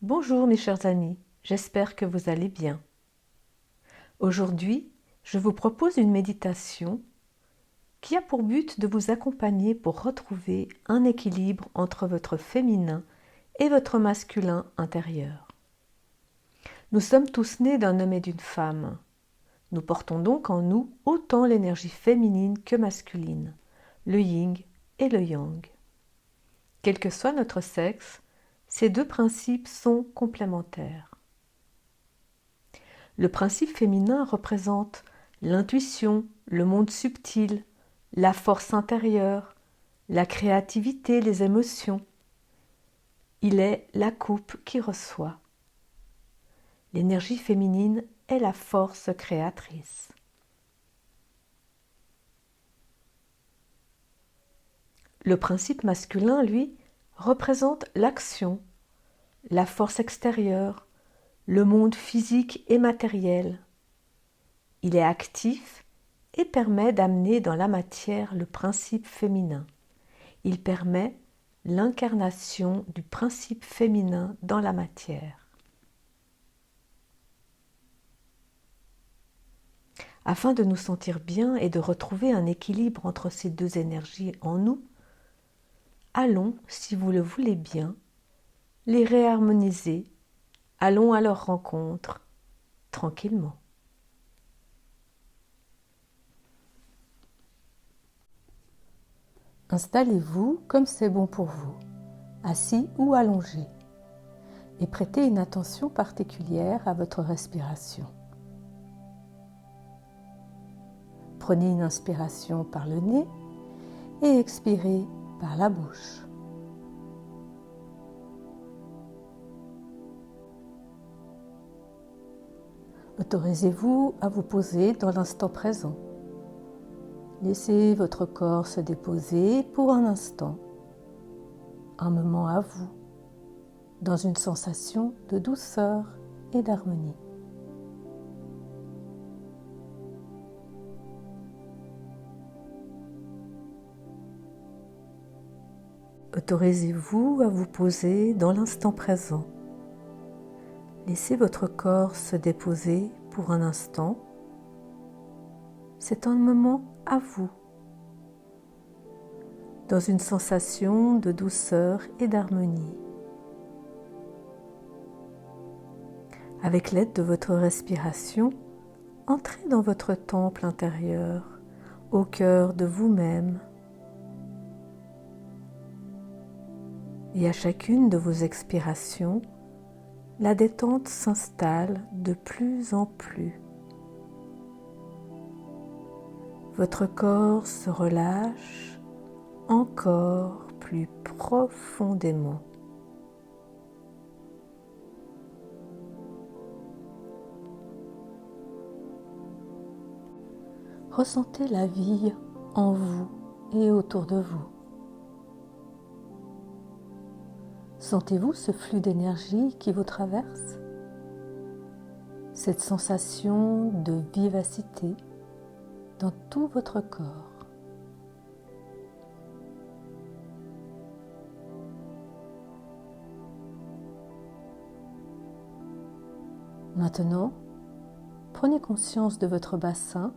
Bonjour mes chers amis, j'espère que vous allez bien. Aujourd'hui, je vous propose une méditation qui a pour but de vous accompagner pour retrouver un équilibre entre votre féminin et votre masculin intérieur. Nous sommes tous nés d'un homme et d'une femme. Nous portons donc en nous autant l'énergie féminine que masculine, le yin et le yang. Quel que soit notre sexe, ces deux principes sont complémentaires. Le principe féminin représente l'intuition, le monde subtil, la force intérieure, la créativité, les émotions. Il est la coupe qui reçoit. L'énergie féminine est la force créatrice. Le principe masculin, lui, représente l'action, la force extérieure, le monde physique et matériel. Il est actif et permet d'amener dans la matière le principe féminin. Il permet l'incarnation du principe féminin dans la matière. Afin de nous sentir bien et de retrouver un équilibre entre ces deux énergies en nous, allons, si vous le voulez bien, les réharmoniser. Allons à leur rencontre, tranquillement. Installez-vous comme c'est bon pour vous, assis ou allongé, et prêtez une attention particulière à votre respiration. Prenez une inspiration par le nez et expirez par la bouche. Autorisez-vous à vous poser dans l'instant présent. Laissez votre corps se déposer pour un instant, un moment à vous, dans une sensation de douceur et d'harmonie. Autorisez-vous à vous poser dans l'instant présent. Laissez votre corps se déposer pour un instant. C'est un moment à vous, dans une sensation de douceur et d'harmonie. Avec l'aide de votre respiration, entrez dans votre temple intérieur, au cœur de vous-même. Et à chacune de vos expirations, la détente s'installe de plus en plus. Votre corps se relâche encore plus profondément. Ressentez la vie en vous et autour de vous. Sentez-vous ce flux d'énergie qui vous traverse? Cette sensation de vivacité dans tout votre corps. Maintenant, prenez conscience de votre bassin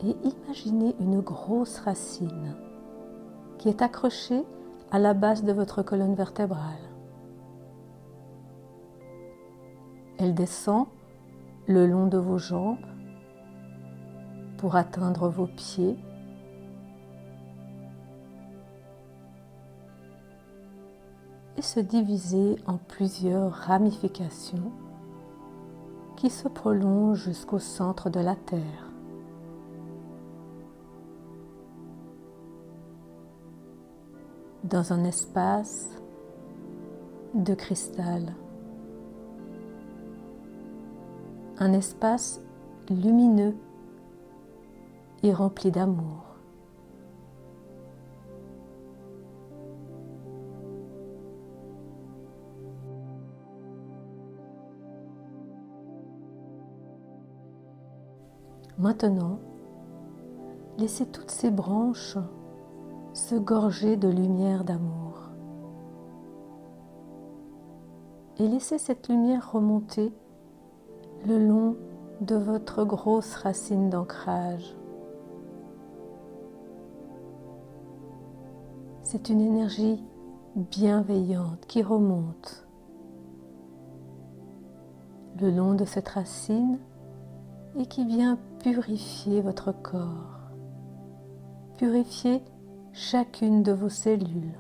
et imaginez une grosse racine qui est accrochée à la base de votre colonne vertébrale. Elle descend le long de vos jambes pour atteindre vos pieds et se diviser en plusieurs ramifications qui se prolongent jusqu'au centre de la Terre. Dans un espace de cristal, un espace lumineux et rempli d'amour. Maintenant, laissez toutes ces branches se gorger de lumière d'amour. et laissez cette lumière remonter le long de votre grosse racine d'ancrage. C'est une énergie bienveillante qui remonte le long de cette racine et qui vient purifier votre corps, purifier chacune de vos cellules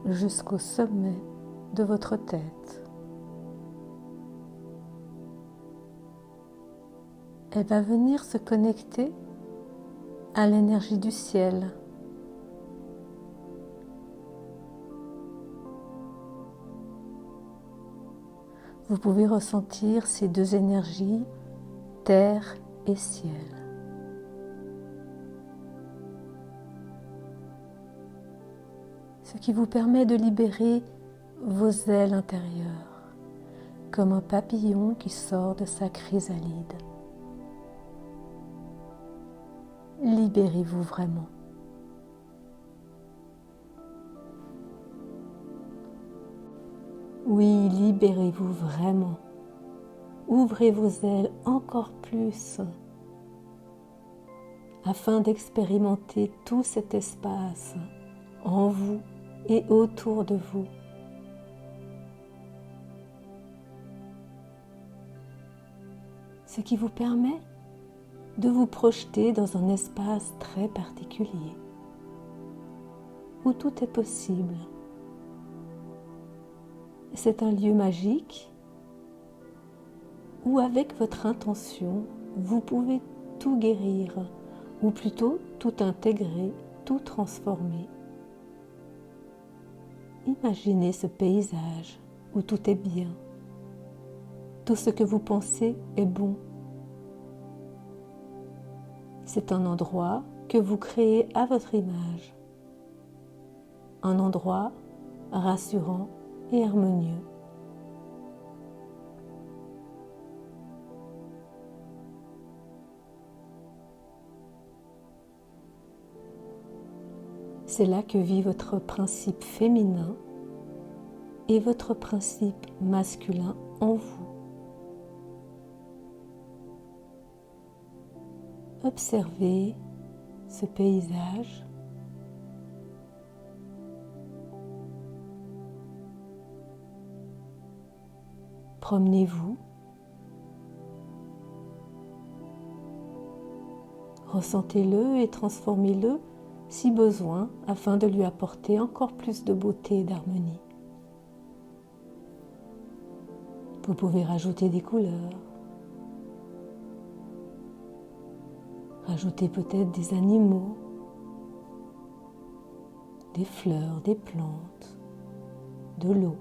jusqu'au sommet de votre tête. Elle va venir se connecter à l'énergie du ciel. Vous pouvez ressentir ces deux énergies, terre et ciel. Ce qui vous permet de libérer vos ailes intérieures, comme un papillon qui sort de sa chrysalide. Libérez-vous vraiment. Oui, libérez-vous vraiment. Ouvrez vos ailes encore plus afin d'expérimenter tout cet espace en vous et autour de vous. Ce qui vous permet de vous projeter dans un espace très particulier où tout est possible. C'est un lieu magique où avec votre intention, vous pouvez tout guérir, ou plutôt tout intégrer, tout transformer. Imaginez ce paysage où tout est bien. Tout ce que vous pensez est bon. C'est un endroit que vous créez à votre image. Un endroit rassurant et harmonieux. C'est là que vit votre principe féminin et votre principe masculin en vous. Observez ce paysage. Promenez-vous. Ressentez-le et transformez-le si besoin afin de lui apporter encore plus de beauté et d'harmonie. Vous pouvez rajouter des couleurs. Rajouter peut-être des animaux, des fleurs, des plantes, de l'eau.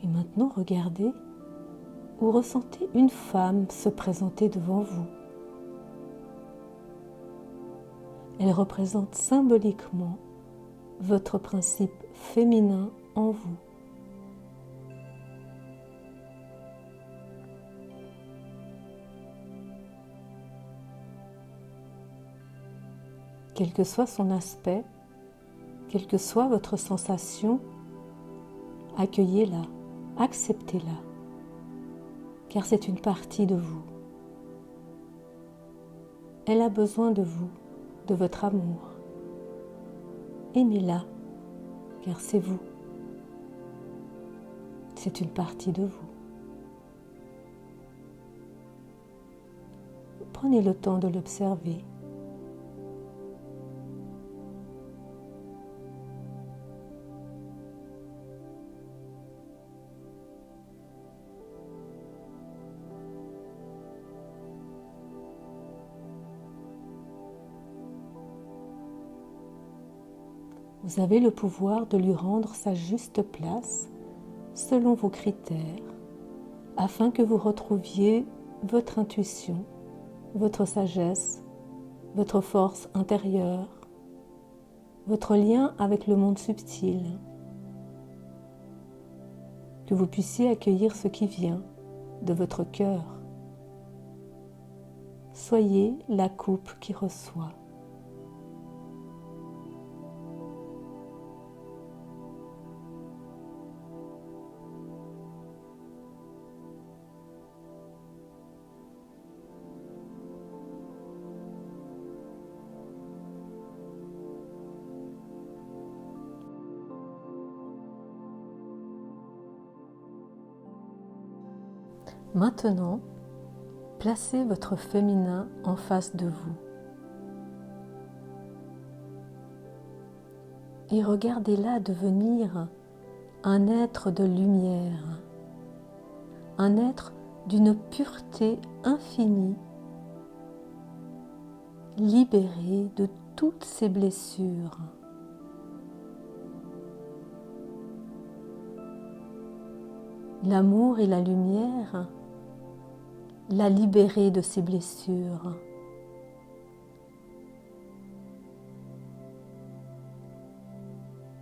Et maintenant, regardez ou ressentez une femme se présenter devant vous. Elle représente symboliquement votre principe féminin en vous. Quel que soit son aspect, quelle que soit votre sensation, accueillez-la, acceptez-la, car c'est une partie de vous. Elle a besoin de vous, de votre amour. Aimez-la, car c'est vous. C'est une partie de vous. Prenez le temps de l'observer. Vous avez le pouvoir de lui rendre sa juste place selon vos critères, afin que vous retrouviez votre intuition, votre sagesse, votre force intérieure, votre lien avec le monde subtil, que vous puissiez accueillir ce qui vient de votre cœur. Soyez la coupe qui reçoit. Maintenant, placez votre féminin en face de vous et regardez-la devenir un être de lumière, un être d'une pureté infinie, libéré de toutes ses blessures. L'amour et la lumière l'a libéré de ses blessures.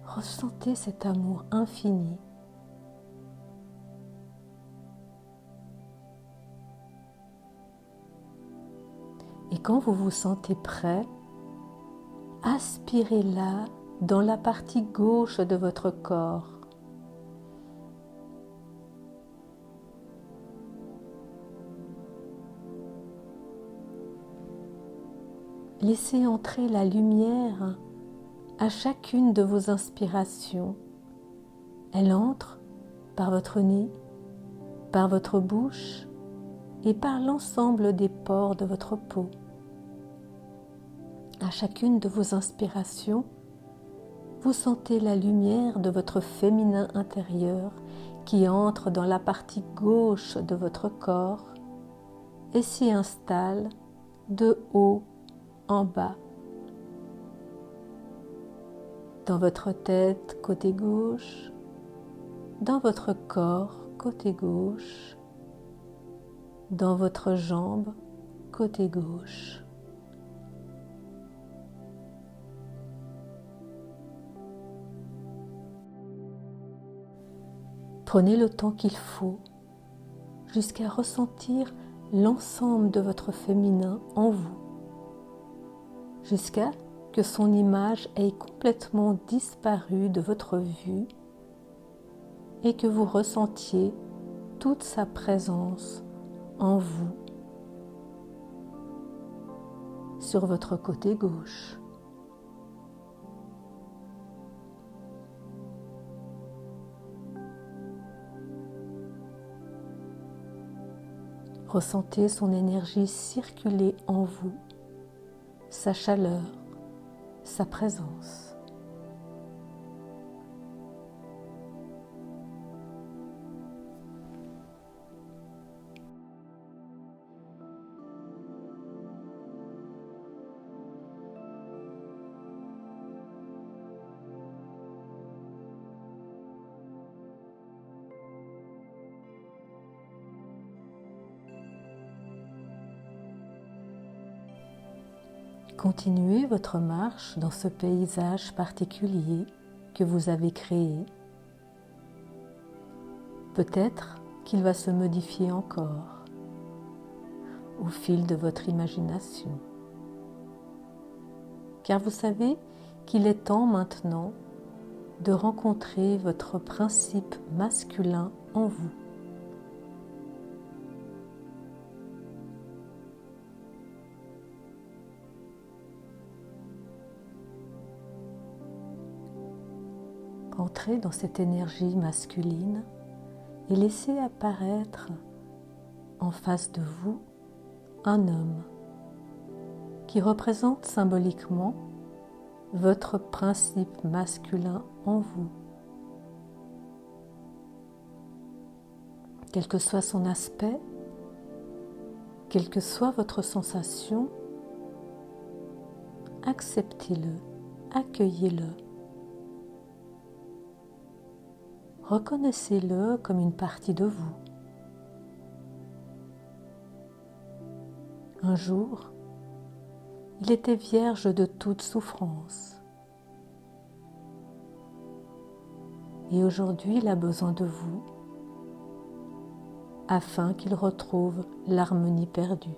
Ressentez cet amour infini. Et quand vous vous sentez prêt, aspirez-la dans la partie gauche de votre corps. Laissez entrer la lumière à chacune de vos inspirations. Elle entre par votre nez, par votre bouche et par l'ensemble des pores de votre peau. À chacune de vos inspirations, vous sentez la lumière de votre féminin intérieur qui entre dans la partie gauche de votre corps et s'y installe de haut en bas. Dans votre tête côté gauche, dans votre corps côté gauche, dans votre jambe côté gauche. Prenez le temps qu'il faut jusqu'à ressentir l'ensemble de votre féminin en vous, jusqu'à que son image ait complètement disparu de votre vue et que vous ressentiez toute sa présence en vous, sur votre côté gauche. Ressentez son énergie circuler en vous, sa chaleur, sa présence. Continuez votre marche dans ce paysage particulier que vous avez créé. Peut-être qu'il va se modifier encore au fil de votre imagination. Car vous savez qu'il est temps maintenant de rencontrer votre principe masculin en vous. Entrez dans cette énergie masculine et laissez apparaître en face de vous un homme qui représente symboliquement votre principe masculin en vous. Quel que soit son aspect, quelle que soit votre sensation, acceptez-le, accueillez-le. Reconnaissez-le comme une partie de vous. Un jour, il était vierge de toute souffrance. Et aujourd'hui, il a besoin de vous afin qu'il retrouve l'harmonie perdue.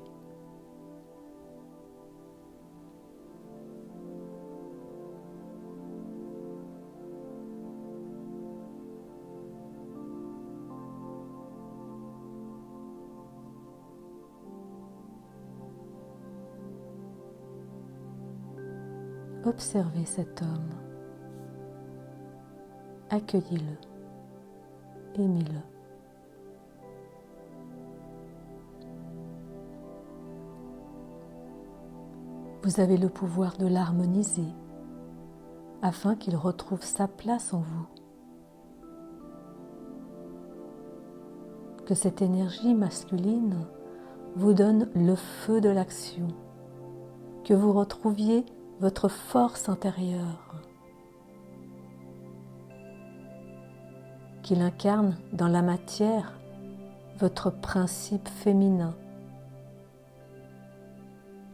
Observez cet homme, accueillez-le, aimez-le. Vous avez le pouvoir de l'harmoniser afin qu'il retrouve sa place en vous. Que cette énergie masculine vous donne le feu de l'action, que vous retrouviez votre force intérieure, qu'il incarne dans la matière votre principe féminin,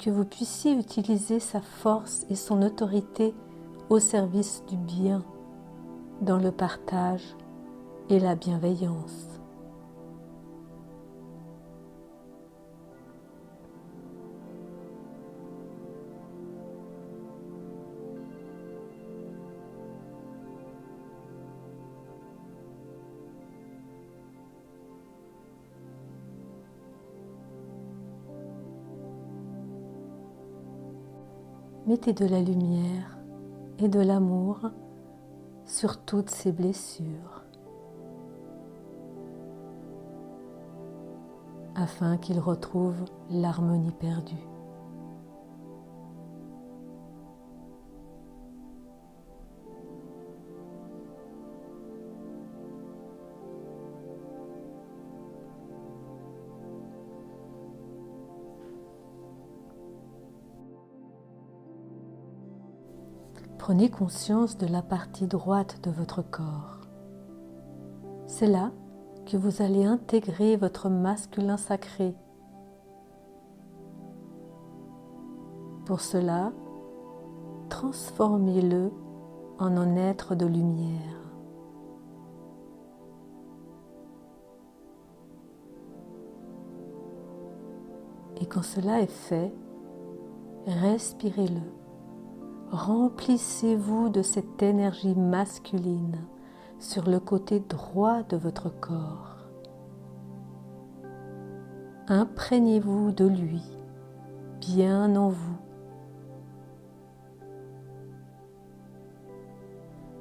que vous puissiez utiliser sa force et son autorité au service du bien, dans le partage et la bienveillance. Mettez de la lumière et de l'amour sur toutes ces blessures, afin qu'il retrouve l'harmonie perdue. Prenez conscience de la partie droite de votre corps. C'est là que vous allez intégrer votre masculin sacré. Pour cela, transformez-le en un être de lumière. Et quand cela est fait, respirez-le. Remplissez-vous de cette énergie masculine sur le côté droit de votre corps. Imprégnez-vous de lui, bien en vous.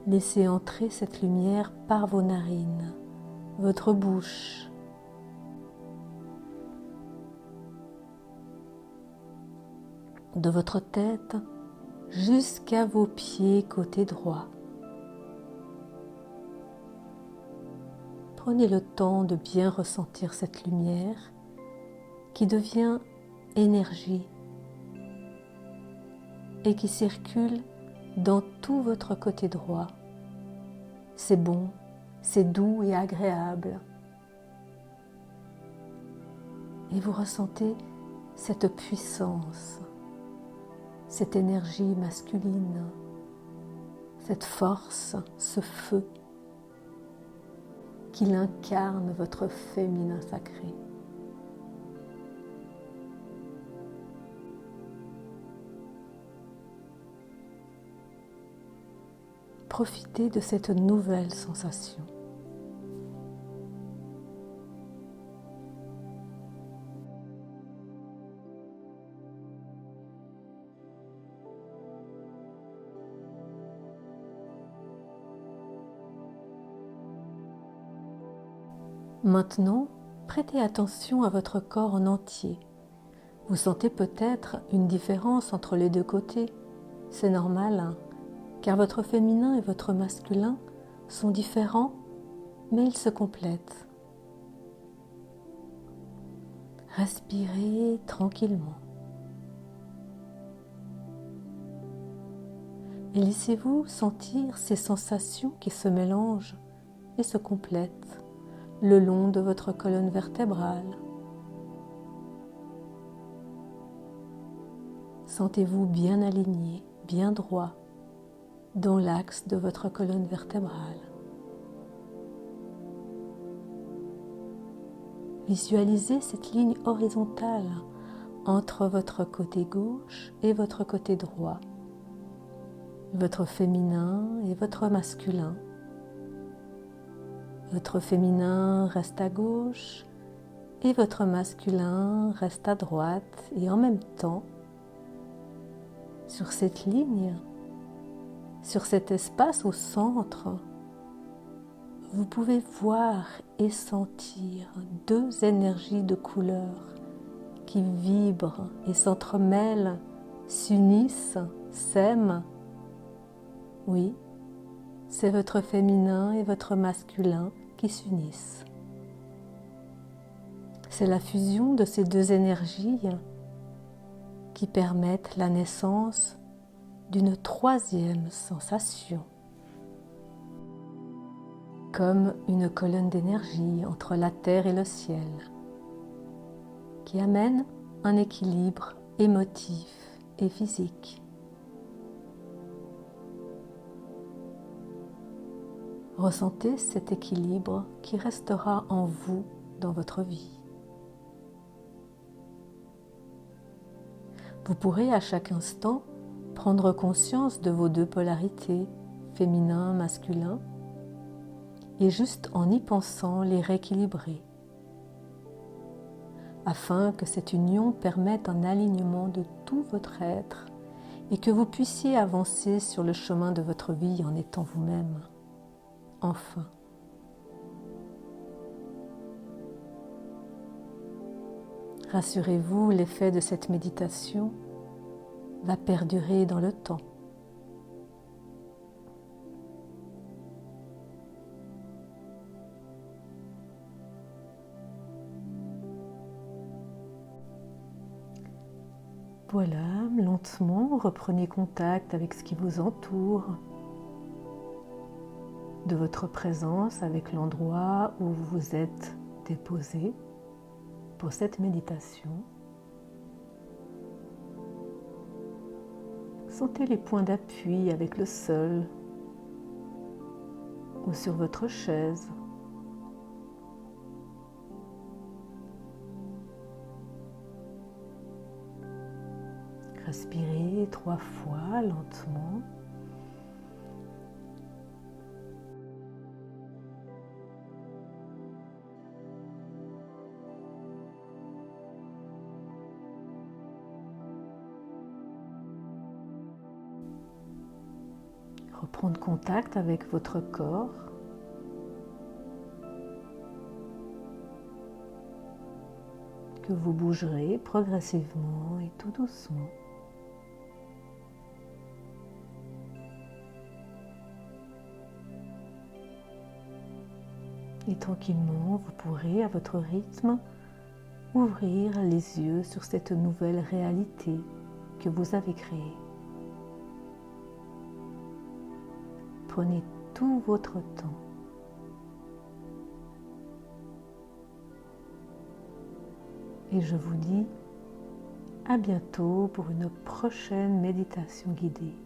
Laissez entrer cette lumière par vos narines, votre bouche, de votre tête jusqu'à vos pieds côté droit. Prenez le temps de bien ressentir cette lumière qui devient énergie et qui circule dans tout votre côté droit. C'est bon, c'est doux et agréable. Et vous ressentez cette puissance, cette énergie masculine, cette force, ce feu qu'il incarne votre féminin sacré. Profitez de cette nouvelle sensation. Maintenant, prêtez attention à votre corps en entier. Vous sentez peut-être une différence entre les deux côtés. C'est normal, hein, car votre féminin et votre masculin sont différents, mais ils se complètent. Respirez tranquillement. Et laissez-vous sentir ces sensations qui se mélangent et se complètent le long de votre colonne vertébrale. Sentez-vous bien aligné, bien droit, dans l'axe de votre colonne vertébrale. Visualisez cette ligne horizontale entre votre côté gauche et votre côté droit, votre féminin et votre masculin. Votre féminin reste à gauche et votre masculin reste à droite, et en même temps, sur cette ligne, sur cet espace au centre, vous pouvez voir et sentir deux énergies de couleurs qui vibrent et s'entremêlent, s'unissent, s'aiment. Oui, c'est votre féminin et votre masculin qui s'unissent. C'est la fusion de ces deux énergies qui permettent la naissance d'une troisième sensation, comme une colonne d'énergie entre la terre et le ciel, qui amène un équilibre émotif et physique. Ressentez cet équilibre qui restera en vous dans votre vie. Vous pourrez à chaque instant prendre conscience de vos deux polarités, féminin, masculin, et juste en y pensant les rééquilibrer, afin que cette union permette un alignement de tout votre être et que vous puissiez avancer sur le chemin de votre vie en étant vous-même. Enfin. Rassurez-vous, l'effet de cette méditation va perdurer dans le temps. Voilà, lentement, reprenez contact avec ce qui vous entoure, de votre présence avec l'endroit où vous vous êtes déposé pour cette méditation. Sentez les points d'appui avec le sol ou sur votre chaise. Respirez 3 fois lentement. Reprendre contact avec votre corps. Que vous bougerez progressivement et tout doucement. Et tranquillement, vous pourrez, à votre rythme, ouvrir les yeux sur cette nouvelle réalité que vous avez créée. Prenez tout votre temps. Et je vous dis à bientôt pour une prochaine méditation guidée.